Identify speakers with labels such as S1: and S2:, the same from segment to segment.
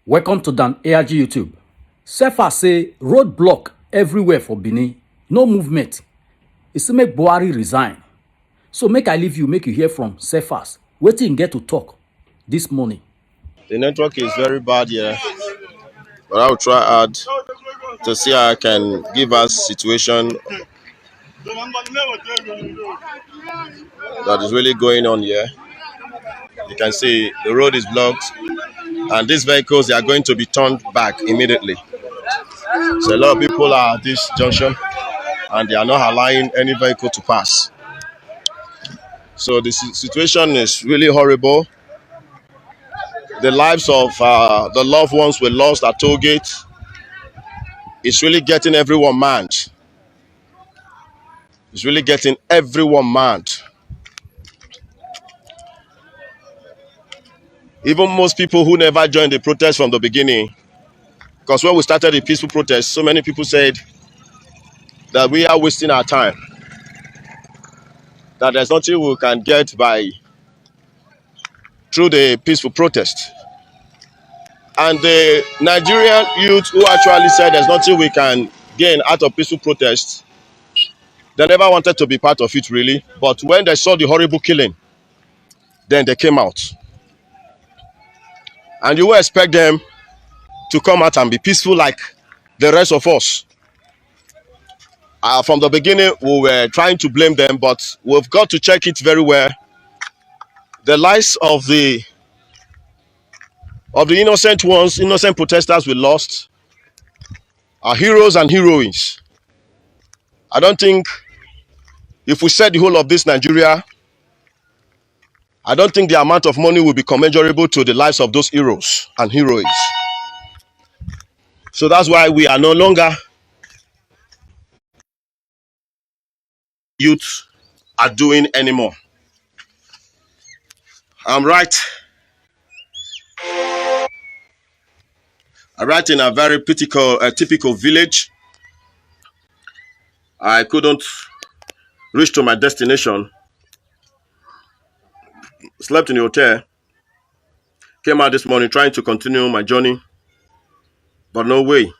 S1: Welcome to Dan ARG YouTube. Sefa say roadblock everywhere for Benin. No movement. He say make Buhari resign. So make I leave you, make you hear from Sefas. Wetin him get to talk this morning.
S2: The network is very bad here, but I'll try hard to see how I can give us situation that is really going on here. You can see the road is blocked, and these vehicles they are going to be turned back immediately. So a lot of people are at this junction, and they are not allowing any vehicle to pass. So the situation is really horrible. The lives of the loved ones were lost at toll gate. It's really getting everyone mad. It's really getting everyone mad. Even most people who never joined the protest from the beginning, because when we started the peaceful protest, so many people said that we are wasting our time, that there's nothing we can get by through the peaceful protest. And the Nigerian youth who actually said there's nothing we can gain out of peaceful protest, they never wanted to be part of it really. But when they saw the horrible killing, then they came out. And you will expect them to come out and be peaceful like the rest of us. From the beginning, we were trying to blame them, but we've got to check it very well. The lives of the innocent ones, innocent protesters we lost, are heroes and heroines. I don't think if we set the whole of this Nigeria, I don't think the amount of money will be commensurable to the lives of those heroes and heroines. So that's why we are no longer youth are doing anymore. I'm right in a very typical village. I couldn't reach to my destination. Slept in the hotel. Came out this morning trying to continue my journey, but no way.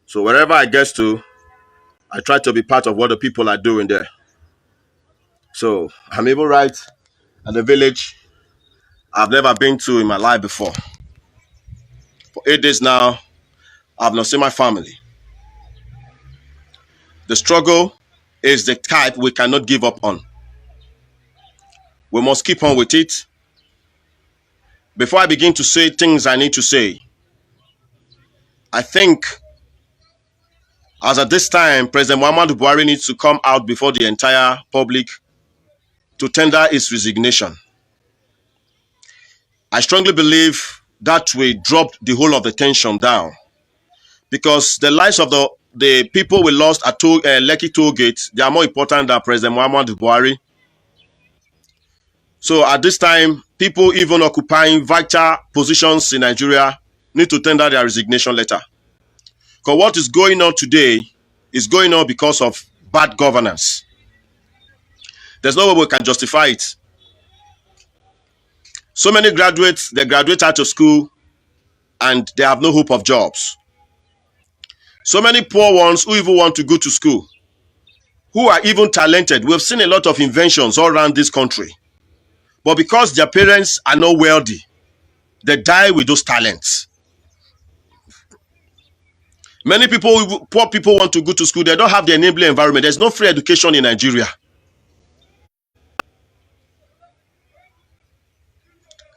S2: So wherever I get to, I try to be part of what the people are doing there. So I'm even right at the village I've never been to in my life before. For 8 days now, I've not seen my family. The struggle is the type we cannot give up on. We must keep on with it. Before I begin to say things I need to say, I think as at this time, President Muhammadu Buhari needs to come out before the entire public to tender his resignation. I strongly believe that will drop the whole of the tension down, because the lives of the people we lost at Lekki toll gate, they are more important than President Muhammadu Buhari. So at this time, people even occupying vital positions in Nigeria need to tender their resignation letter. Because what is going on today is going on because of bad governance. There's no way we can justify it. So many graduates, they graduate out of school and they have no hope of jobs. So many poor ones who even want to go to school, who are even talented. We've seen a lot of inventions all around this country. But because their parents are not wealthy, they die with those talents. Many people, poor people want to go to school. They don't have the enabling environment. There's no free education in Nigeria.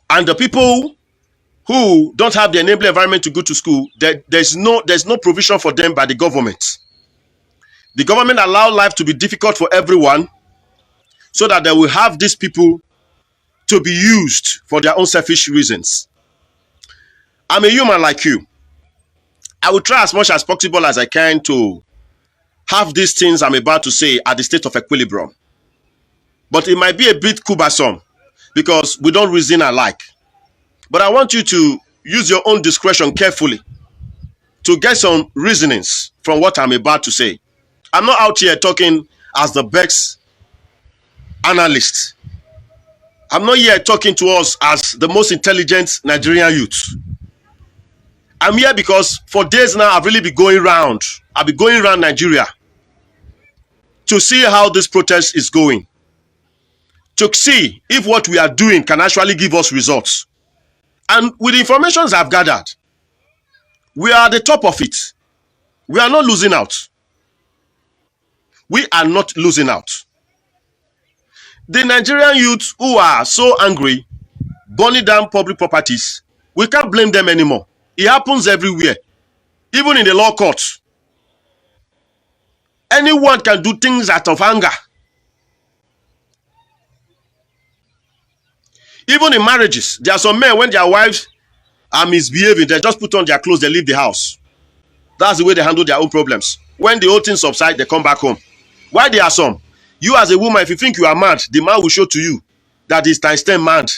S2: And the people who don't have the enabling environment to go to school, there's no provision for them by the government. The government allow life to be difficult for everyone so that they will have these people to be used for their own selfish reasons. I'm a human like you. I will try as much as possible as I can to have these things I'm about to say at the state of equilibrium. But it might be a bit cumbersome because we don't reason alike. But I want you to use your own discretion carefully to get some reasonings from what I'm about to say. I'm not out here talking as the best analyst. I'm not here talking to us as the most intelligent Nigerian youth. I'm here because for days now, I've really been going around. I've been going around Nigeria to see how this protest is going, to see if what we are doing can actually give us results. And with the information I've gathered, we are at the top of it. We are not losing out. We are not losing out. The Nigerian youth who are so angry, burning down public properties, we can't blame them anymore. It happens everywhere, even in the law courts. Anyone can do things out of anger. Even in marriages, there are some men, when their wives are misbehaving, they just put on their clothes, they leave the house. That's the way they handle their own problems. When the whole thing subsides, they come back home. Why there are some? You as a woman, if you think you are mad, the man will show to you that he's times 10 mad.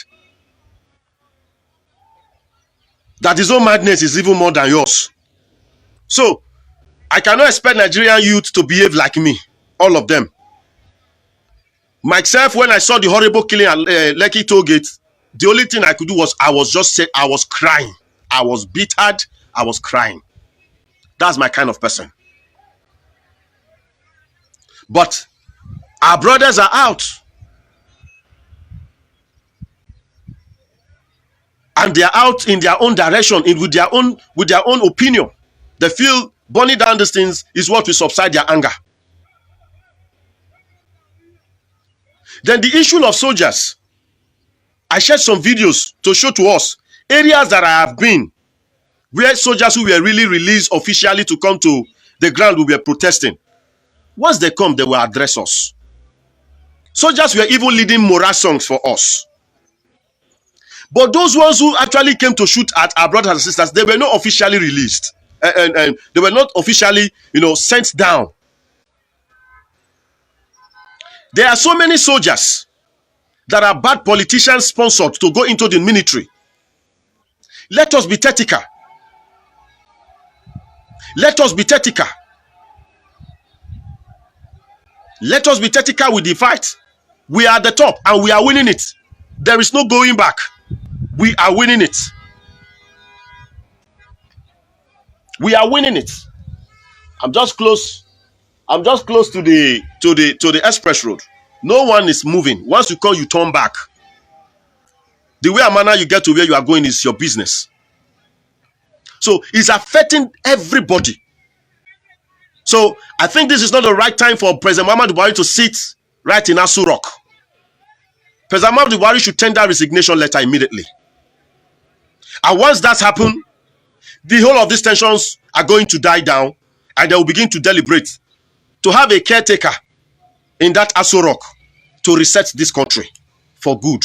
S2: That his own madness is even more than yours. So, I cannot expect Nigerian youth to behave like me. All of them. Myself, when I saw the horrible killing at Lekki toll gate, the only thing I could do was I was crying. I was bittered. I was crying. That's my kind of person. But our brothers are out. And they are out in their own direction, with their own opinion. They feel burning down these things is what will subside their anger. Then the issue of soldiers. I shared some videos to show to us areas that I have been where soldiers who were really released officially to come to the ground, we were protesting. Once they come, they will address us. Soldiers were even leading morale songs for us. But those ones who actually came to shoot at our brothers and sisters, they were not officially released. And they were not officially, sent down. There are so many soldiers that are bad politicians sponsored to go into the military. Let us be tactical. Let us be tactical. Let us be tactical with the fight. We are at the top and we are winning it. There is no going back. We are winning it. We are winning it. I'm just close to the express road. No one is moving. Once you come, you turn back. The way and manner you get to where you are going is your business. So it's affecting everybody. So I think this is not the right time for President Muhammadu Buhari to sit right in Aso Rock. President Muhammadu Buhari should tender a resignation letter immediately. And once that's happened, the whole of these tensions are going to die down and they will begin to deliberate to have a caretaker in that Aso Rock to reset this country for good.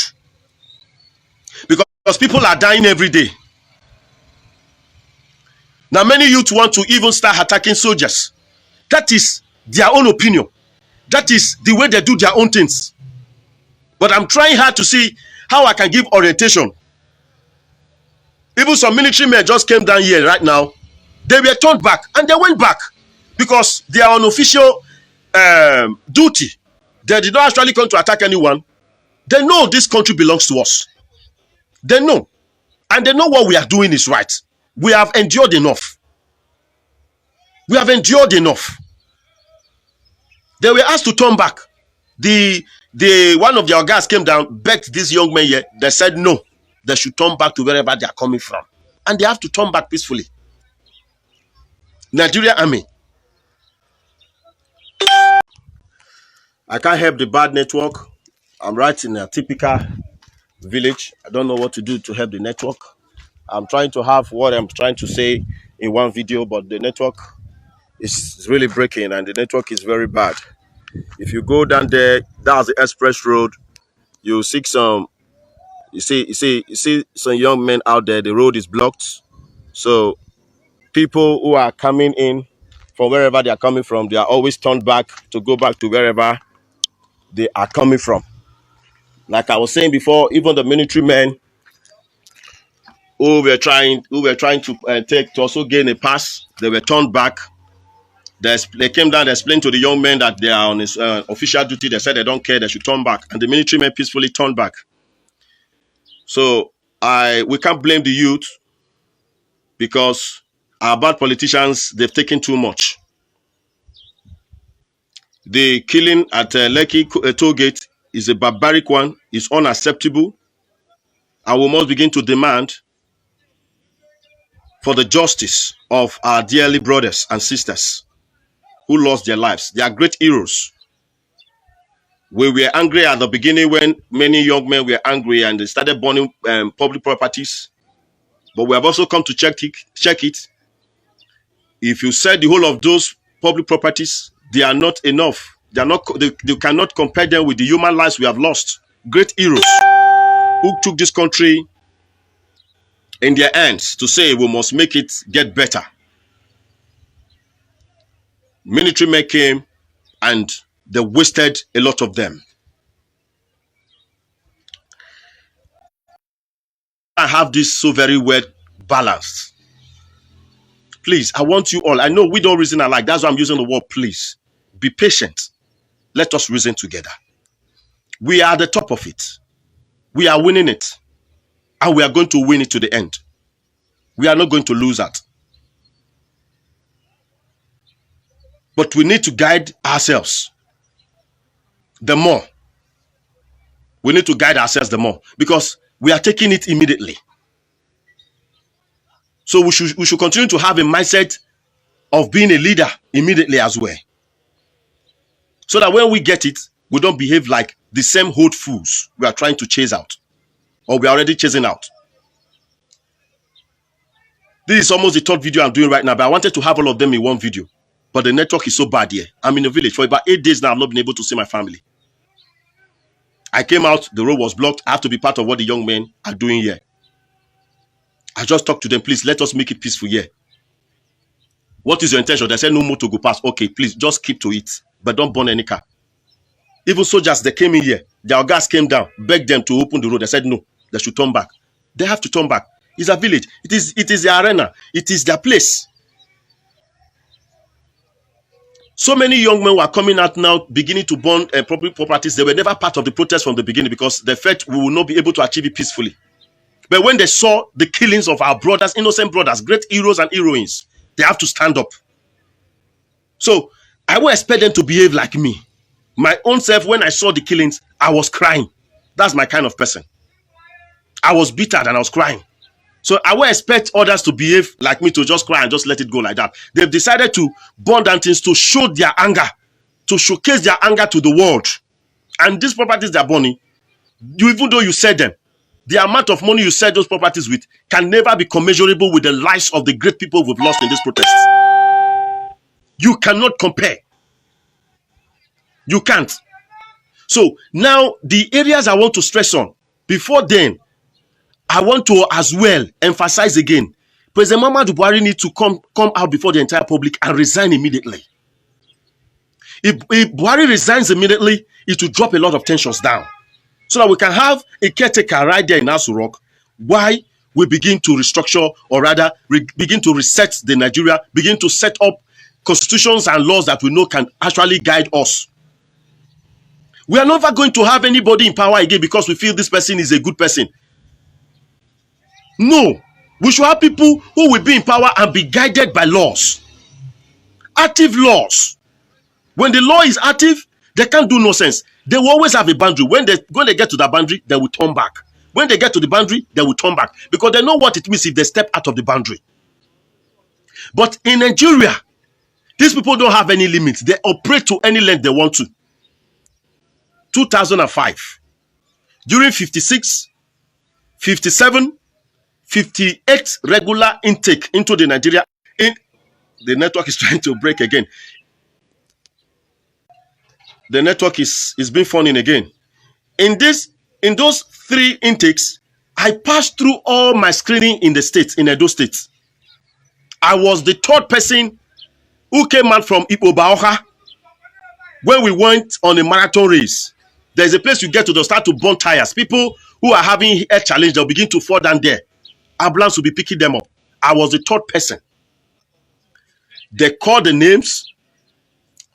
S2: Because people are dying every day. Now many youth want to even start attacking soldiers. That is their own opinion. That is the way they do their own things. But I'm trying hard to see how I can give orientation. Even some military men just came down here right now. They were turned back and they went back because they are on official duty. They did not actually come to attack anyone. They know this country belongs to us. They know. And they know what we are doing is right. We have endured enough. We have endured enough. They were asked to turn back. The one of their guys came down, begged these young men here. They said no. They should turn back to wherever they are coming from. And they have to turn back peacefully. Nigeria Army. I can't help the bad network. I'm right in a typical village. I don't know what to do to help the network. I'm trying to have what I'm trying to say in one video, but the network is really breaking and the network is very bad. If you go down there, that's the express road. You see some young men out there. The road is blocked. So people who are coming in from wherever they are coming from, they are always turned back to go back to wherever they are coming from. Like I was saying before, even the military men who were trying to take to also gain a pass, they were turned back. They came down, they explained to the young men that they are on his official duty. They said they don't care, they should turn back. And the military men peacefully turned back. So we can't blame the youth because our bad politicians, they've taken too much. The killing at Lekki toll gate is a barbaric one. It's unacceptable. And we must begin to demand for the justice of our dearly brothers and sisters who lost their lives. They are great heroes. We were angry at the beginning when many young men were angry and they started burning public properties. But we have also come to check it. If you said the whole of those public properties, they are not enough. They are not. They cannot compare them with the human lives we have lost. Great heroes who took this country in their hands to say we must make it get better. Military men came and they wasted a lot of them. I have this so very well balanced. Please, I want you all. I know we don't reason alike. That's why I'm using the word please. Be patient. Let us reason together. We are at the top of it. We are winning it. And we are going to win it to the end. We are not going to lose that. But we need to guide ourselves the more. We need to guide ourselves the more because we are taking it immediately. So we should continue to have a mindset of being a leader immediately as well. So that when we get it, we don't behave like the same old fools we are trying to chase out. Or we are already chasing out. This is almost the third video I'm doing right now, but I wanted to have all of them in one video. But the network is so bad here. I'm in a village. For about 8 days now, I've not been able to see my family. I came out, the road was blocked. I have to be part of what the young men are doing here. I just talked to them, please, let us make it peaceful here. What is your intention? They said no more to go past. Okay, please, just keep to it. But don't burn any car. Even soldiers, they came in here. Their guys came down, begged them to open the road. They said no, they should turn back. They have to turn back. It's a village. It is their arena. It is their place. So many young men were coming out now, beginning to burn public properties. They were never part of the protest from the beginning because they felt we will not be able to achieve it peacefully. But when they saw the killings of our brothers, innocent brothers, great heroes and heroines, they have to stand up. So I will expect them to behave like me. My own self, when I saw the killings, I was crying. That's my kind of person. I was bitter and I was crying. So I will expect others to behave like me, to just cry and just let it go like that. They've decided to burn down things to show their anger, to showcase their anger to the world. And these properties they're burning, even though you sell them, the amount of money you sell those properties with can never be commensurable with the lives of the great people we've lost in this protest. You cannot compare. You can't. So now the areas I want to stress on, before then, I want to as well emphasize again, President Muhammadu Buhari needs to come out before the entire public and resign immediately. If Buhari resigns immediately, it will drop a lot of tensions down. So that we can have a caretaker right there in Aso Rock while we begin to restructure, or rather begin to reset the Nigeria, begin to set up constitutions and laws that we know can actually guide us. We are never going to have anybody in power again because we feel this person is a good person. No, we should have people who will be in power and be guided by laws. Active laws. When the law is active, they can't do nonsense. They will always have a boundary. When they get to the boundary, they will turn back. When they get to the boundary, they will turn back. Because they know what it means if they step out of the boundary. But in Nigeria, these people don't have any limits. They operate to any length they want to. 2005. During 56, 57, 58 regular intake into the Nigeria. The network is trying to break again. The network is being funny again. In those 3 intakes, I passed through all my screening in the states, in Edo State. I was the 3rd person who came out from Ipobaoka when we went on a marathon race. There's a place you get to, they'll start to burn tires. People who are having a challenge, they'll begin to fall down there. Ambulance will be picking them up. I was the 3rd person. They called the names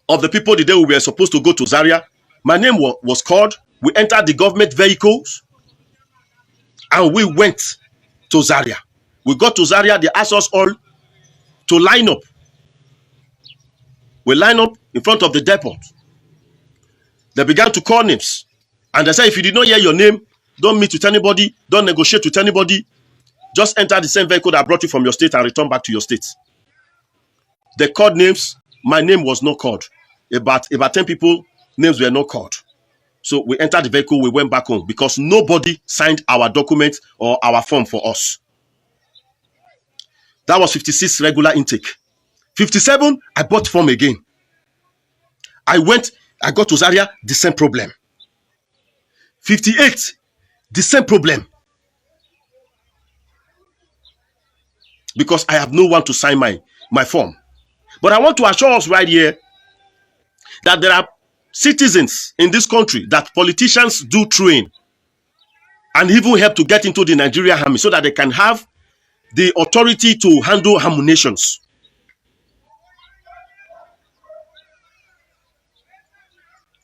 S2: of the people the day we were supposed to go to Zaria. My name was called. We entered the government vehicles and we went to Zaria. We got to Zaria, they asked us all to line up. We line up in front of the depot. They began to call names. And they said, if you did not hear your name, don't meet with anybody, don't negotiate with anybody. Just enter the same vehicle that brought you from your state and return back to your state. They called names. My name was not called. About 10 people, names were not called. So we entered the vehicle, we went back home because nobody signed our document or our form for us. That was 56 regular intake. 57, I bought form again. I got to Zaria, the same problem. 58, the same problem. Because I have no one to sign my form. But I want to assure us right here that there are citizens in this country that politicians do train and even help to get into the Nigerian army so that they can have the authority to handle ammunitions.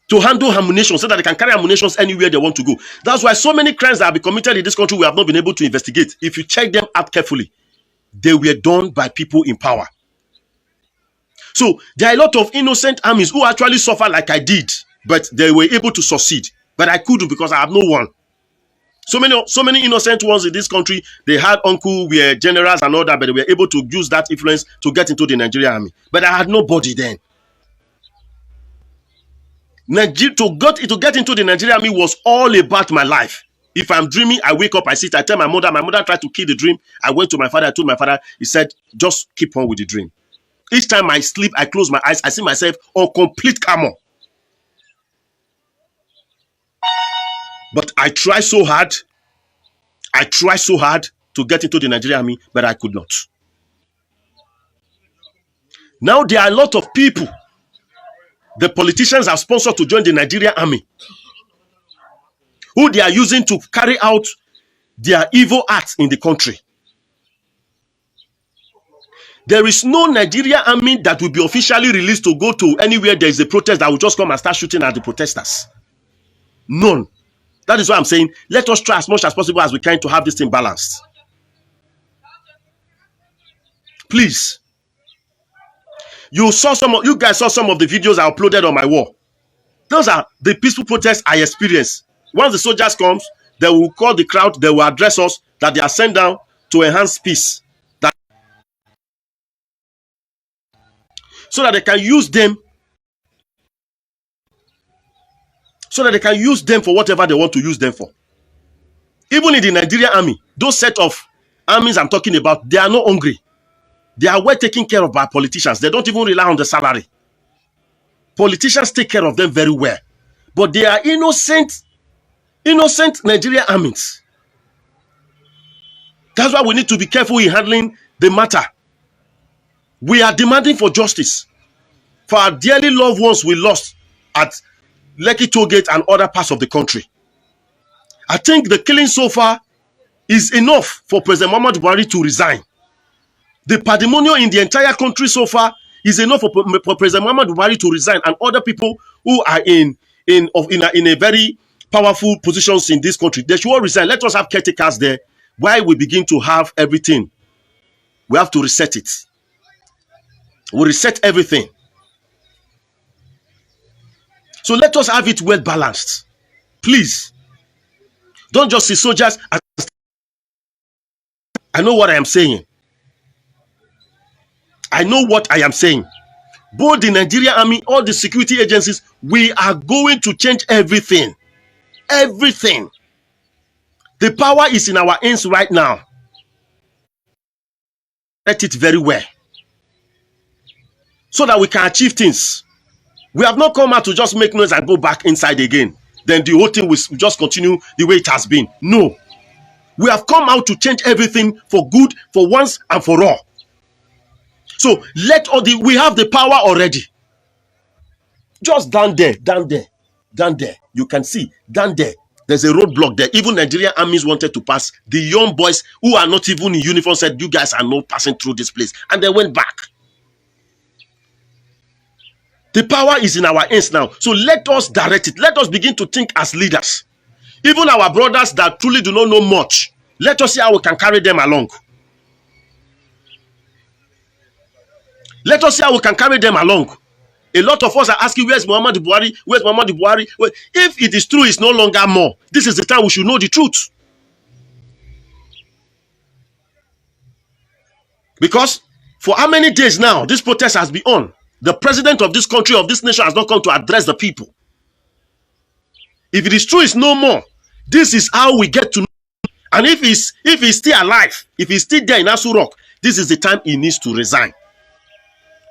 S2: To handle ammunition so that they can carry ammunitions anywhere they want to go. That's why so many crimes that have been committed in this country we have not been able to investigate. If you check them out carefully, they were done by people in power. So there are a lot of innocent armies who actually suffer like I did, but they were able to succeed. But I couldn't because I have no one. So many innocent ones in this country, they had uncle, were generals and all that, but they were able to use that influence to get into the Nigerian army. But I had nobody then. To get into the Nigerian army was all about my life. If I'm dreaming, I wake up, I sit, I tell my mother tried to kill the dream. I went to my father, I told my father, he said, just keep on with the dream. Each time I sleep, I close my eyes, I see myself on complete camo. But I try so hard to get into the Nigerian army, but I could not. Now there are a lot of people the politicians have sponsored to join the Nigerian army, who they are using to carry out their evil acts in the country. There is no Nigerian army that will be officially released to go to anywhere there is a protest that will just come and start shooting at the protesters. None. That is why I'm saying, let us try as much as possible as we can to have this thing balanced. Please. You guys saw some of the videos I uploaded on my wall. Those are the peaceful protests I experienced. Once the soldiers come, they will call the crowd, they will address us, that they are sent down to enhance peace. So that they can use them. So that they can use them for whatever they want to use them for. Even in the Nigerian army, those set of armies I'm talking about, they are not hungry. They are well taken care of by politicians. They don't even rely on the salary. Politicians take care of them very well. But they are innocent Nigerian armies. That's why we need to be careful in handling the matter. We are demanding for justice for our dearly loved ones we lost at Lekki Tollgate and other parts of the country. I think the killing so far is enough for President Muhammadu Buhari to resign. The pandemonium in the entire country so far is enough for President Muhammadu Buhari to resign, and other people who are in a very powerful positions in this country, they should all resign. Let us have caretakers there. While we begin to have everything, we have to reset it. We reset everything. So let us have it well balanced. Please. Don't just see soldiers as... I know what I am saying. I know what I am saying. Both the Nigerian army, all the security agencies, we are going to change everything. Everything. The power is in our hands right now. Let it very well. So that we can achieve things. We have not come out to just make noise and go back inside again. Then the whole thing will just continue the way it has been. No. We have come out to change everything for good, for once and for all. So we have the power already. Just down there. You can see, down there. There's a roadblock there. Even Nigerian armies wanted to pass. The young boys who are not even in uniform said, you guys are not passing through this place. And they went back. The power is in our hands now. So let us direct it. Let us begin to think as leaders. Even our brothers that truly do not know much, let us see how we can carry them along. Let us see how we can carry them along. A lot of us are asking, where's Muhammad Buhari? Where's Muhammad Buhari? Well, if it is true, it's no longer more. This is the time we should know the truth. Because for how many days now this protest has been on? The president of this country, of this nation, has not come to address the people. If it is true, it's no more. This is how we get to know. And if he's still alive, if he's still there in Asu Rock, this is the time he needs to resign.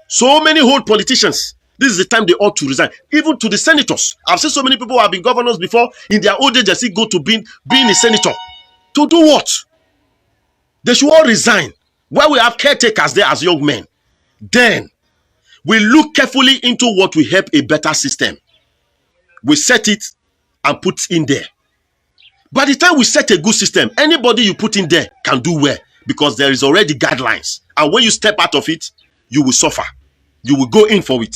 S2: So many old politicians, this is the time they ought to resign. Even to the senators. I've seen so many people who have been governors before. In their old age, they still go to being a senator. To do what? They should all resign. While we have caretakers there as young men, then we look carefully into what will help a better system. We set it and put in there. By the time we set a good system, anybody you put in there can do well because there is already guidelines. And when you step out of it, you will suffer. You will go in for it.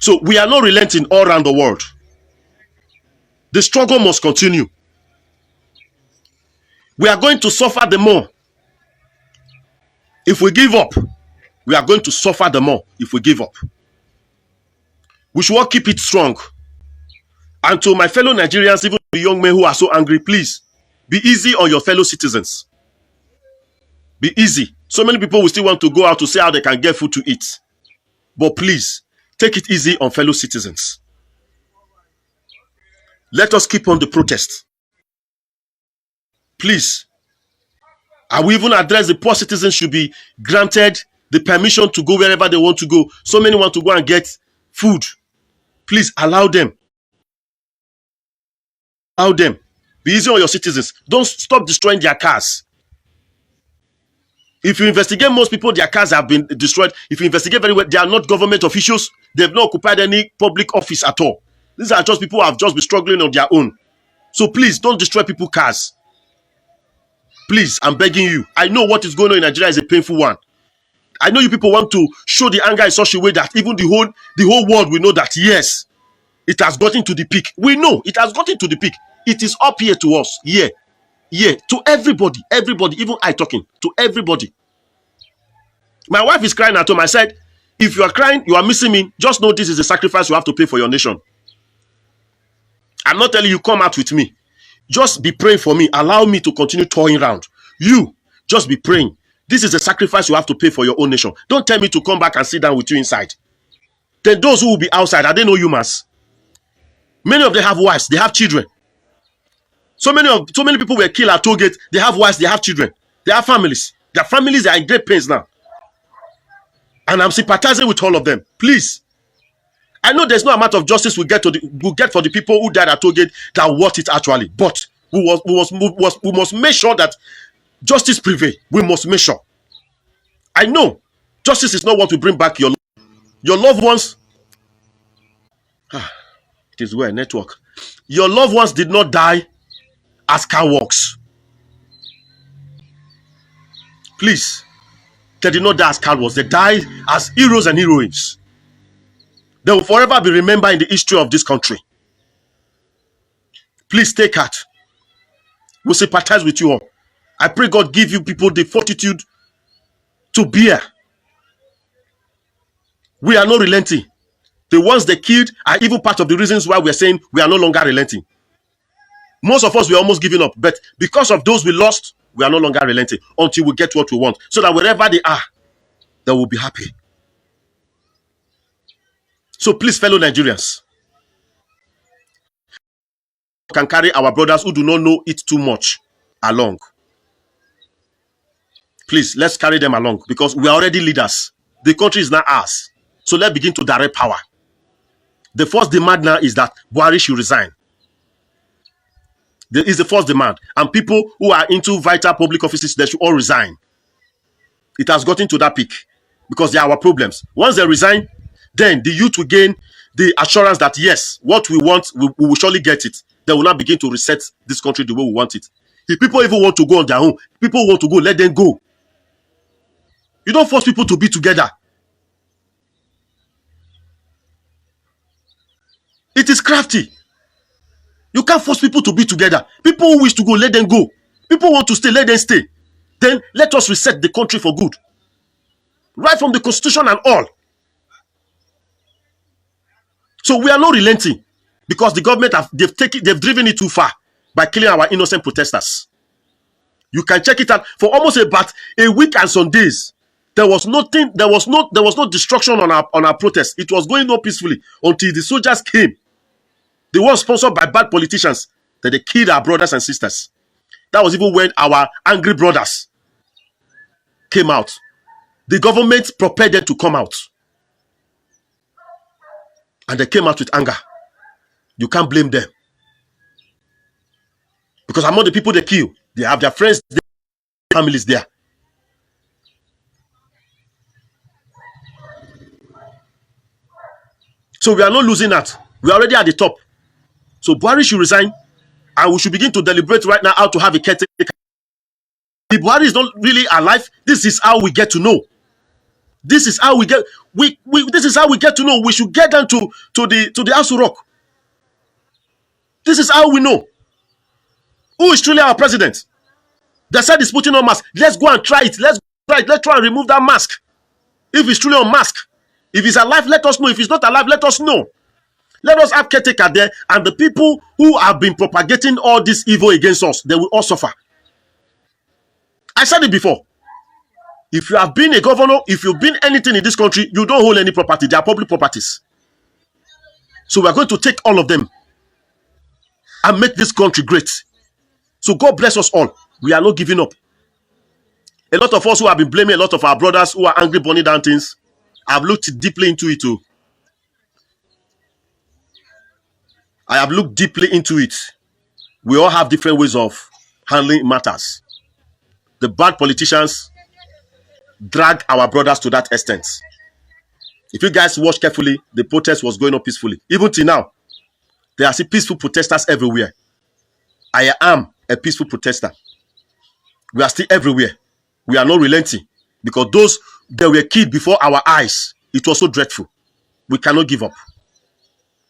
S2: So we are not relenting all around the world. The struggle must continue. We are going to suffer the more. If we give up, we are going to suffer the more if we give up. We should all keep it strong. And to my fellow Nigerians, even the young men who are so angry, please, be easy on your fellow citizens. Be easy. So many people will still want to go out to see how they can get food to eat. But please, take it easy on fellow citizens. Let us keep on the protest. Please. I will even address the poor citizens should be granted the permission to go wherever they want to go. So many want to go and get food. Please allow them. Allow them. Be easy on your citizens. Don't stop destroying their cars. If you investigate, most people, their cars have been destroyed. If you investigate very well, they are not government officials. They have not occupied any public office at all. These are just people who have just been struggling on their own. So please, don't destroy people's cars. Please, I'm begging you. I know what is going on in Nigeria is a painful one. I know you people want to show the anger in such a way that even the whole world will know that, yes, it has gotten to the peak. We know it has gotten to the peak. It is up here to us. Yeah. Yeah. To everybody. Everybody. Even I talking. To everybody. My wife is crying at home. I said, if you are crying, you are missing me. Just know this is a sacrifice you have to pay for your nation. I'm not telling you come out with me. Just be praying for me. Allow me to continue toying around. You, just be praying. This is a sacrifice you have to pay for your own nation. Don't tell me to come back and sit down with you inside. Then those who will be outside, are they no humans? Many of them have wives. They have children. So many people were killed at toll gate. They have wives. They have children. They have families. Their families are in great pains now. And I'm sympathizing with all of them. Please. I know there's no amount of justice we get for the people who died at toll gate that worth it actually. But we must make sure that justice prevail. We must make sure. I know justice is not what will bring back your loved ones. It is where network. Your loved ones did not die as cowards. Please. They did not die as cowards. They died as heroes and heroines. They will forever be remembered in the history of this country. Please take heart. We sympathize with you all. I pray God give you people the fortitude to bear. We are not relenting. The ones they killed are even part of the reasons why we are saying we are no longer relenting. Most of us were almost giving up, but because of those we lost, we are no longer relenting until we get what we want. So that wherever they are, they will be happy. So please, fellow Nigerians, can carry our brothers who do not know it too much along. Please, let's carry them along because we are already leaders. The country is not ours. So let's begin to direct power. The first demand now is that Buhari should resign. There is the first demand. And people who are into vital public offices, they should all resign. It has gotten to that peak because there are our problems. Once they resign, then the youth will gain the assurance that yes, what we want, we will surely get it. They will now begin to reset this country the way we want it. If people even want to go on their own, people want to go, let them go. You don't force people to be together. It is crafty. You can't force people to be together. People who wish to go, let them go. People want to stay, let them stay. Then let us reset the country for good. right from the constitution and all. So we are not relenting because the government they've driven it too far by killing our innocent protesters. You can check it out. For almost about a week and some days, there was nothing, there was no destruction on our protest. It was going on peacefully until the soldiers came. They were sponsored by bad politicians that they killed our brothers and sisters. That was even when our angry brothers came out. The government prepared them to come out. And they came out with anger. You can't blame them. Because among the people they kill, they have their friends, their families there. So we are not losing that. We are already at the top. So Buhari should resign, and we should begin to deliberate right now how to have a caretaker. If Buhari is not really alive, this is how we get to know. This is how we get this is how we get to know. We should get down to the Aso Rock. This is how we know who is truly our president. They said he's putting on mask. Let's go and try it. Let's try and remove that mask. If he's truly on mask. If he's alive, let us know. If he's not alive, let us know. Let us have caretaker there, and the people who have been propagating all this evil against us, they will all suffer. I said it before. If you have been a governor, if you've been anything in this country, you don't hold any property. They are public properties. So we are going to take all of them and make this country great. So God bless us all. We are not giving up. A lot of us who have been blaming a lot of our brothers who are angry, burning down things, I've looked deeply into it too. I have looked deeply into it. We all have different ways of handling matters. The bad politicians drag our brothers to that extent. If you guys watch carefully, the protest was going on peacefully. Even till now, there are still peaceful protesters everywhere. I am a peaceful protester. We are still everywhere. We are not relenting because those that were killed before our eyes, it was so dreadful. We cannot give up.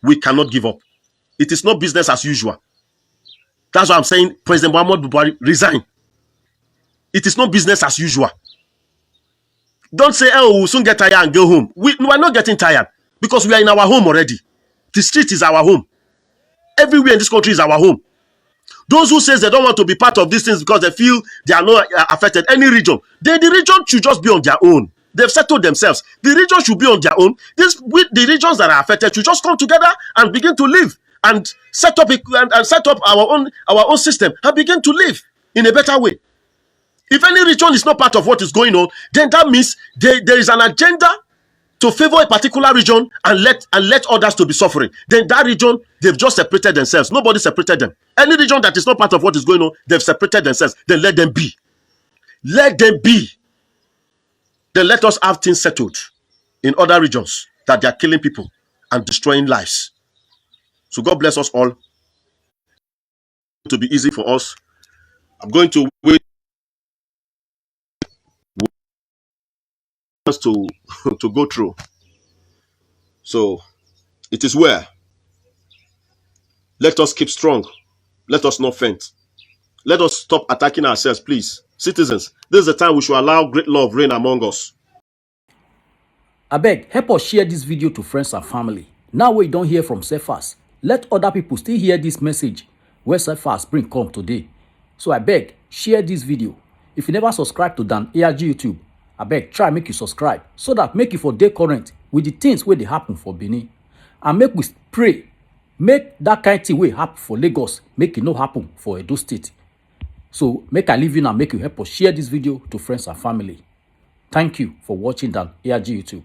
S2: We cannot give up. It is not business as usual. That's why I'm saying President Muhammadu Buhari resign. It is not business as usual. Don't say, oh, we'll soon get tired and go home. We are not getting tired because we are in our home already. The street is our home. Everywhere in this country is our home. Those who say they don't want to be part of these things because they feel they are not affected, any region, the region should just be on their own. They've settled themselves. The region should be on their own. The regions that are affected should just come together and begin to live and set up our own system and begin to live in a better way. If any region is not part of what is going on, then that means there is an agenda to favor a particular region and let others to be suffering. Then that region, they've just separated themselves. Nobody separated them. Any region that is not part of what is going on, they've separated themselves. Then let them be. Let them be. Then let us have things settled in other regions that they are killing people and destroying lives. So God bless us all. To be easy for us. I'm going to wait to go through. So it is where. Let us keep strong. Let us not faint. Let us stop attacking ourselves, please. Citizens, this is the time we should allow great love reign among us.
S1: Abeg, help us share this video to friends and family. Now we don't hear from Cephas. Let other people still hear this message where Cephas bring come today. So abeg, share this video. If you never subscribe to Dan ARG YouTube, abeg try make you subscribe so that make you for dey current with the things wey dey happen for Benin. And make we pray, make that kind thing wey happen for Lagos, make it no happen for Edo State. So make I leave you now, make you help us share this video to friends and family. Thank you for watching Dan ARG YouTube.